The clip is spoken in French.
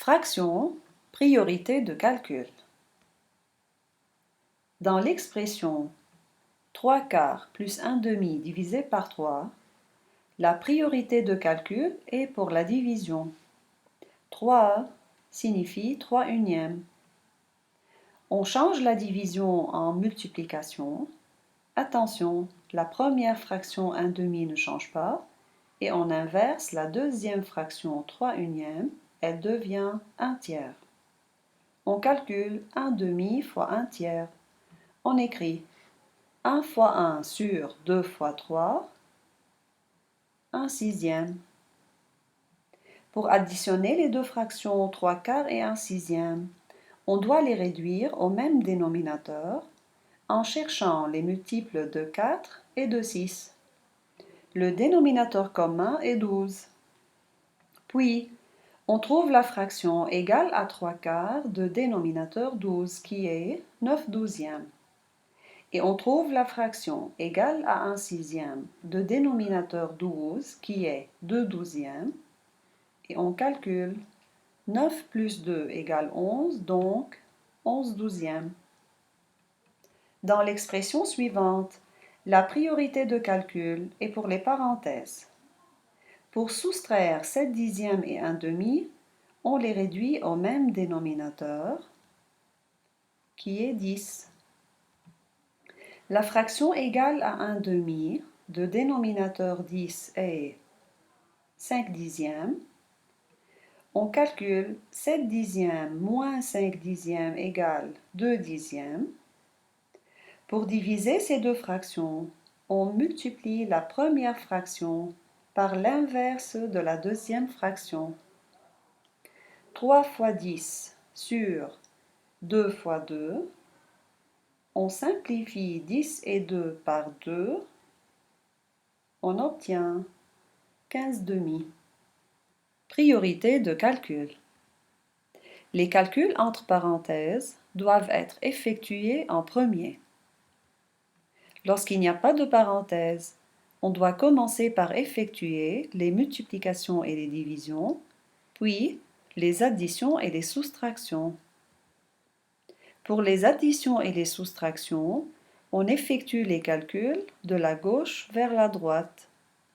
Fraction, priorité de calcul. Dans l'expression 3/4 plus 1/2 divisé par 3, la priorité de calcul est pour la division. 3 signifie 3/1. On change la division en multiplication. Attention, la première fraction 1/2 ne change pas et on inverse la deuxième fraction 3/1, elle devient 1/3. On calcule 1/2 fois 1/3. On écrit 1 fois 1 sur 2 fois 3, 1/6. Pour additionner les deux fractions 3/4 et 1/6, on doit les réduire au même dénominateur en cherchant les multiples de 4 et de 6. Le dénominateur commun est 12. Puis, on trouve la fraction égale à 3/4 de dénominateur 12 qui est 9/12. Et on trouve la fraction égale à 1/6 de dénominateur 12 qui est 2/12. Et on calcule 9 plus 2 égale 11, donc 11/12. Dans l'expression suivante, la priorité de calcul est pour les parenthèses. Pour soustraire 7/10 et 1/2, on les réduit au même dénominateur, qui est 10. La fraction égale à 1/2 de dénominateur 10 est 5/10. On calcule 7/10 moins 5/10 égale 2/10. Pour diviser ces deux fractions, on multiplie la première fraction par l'inverse de la deuxième fraction. 3 fois 10 sur 2 fois 2. On simplifie 10 et 2 par 2. On obtient 15/2. Priorité de calcul. Les calculs entre parenthèses doivent être effectués en premier. Lorsqu'il n'y a pas de parenthèses, on doit commencer par effectuer les multiplications et les divisions, puis les additions et les soustractions. Pour les additions et les soustractions, on effectue les calculs de la gauche vers la droite.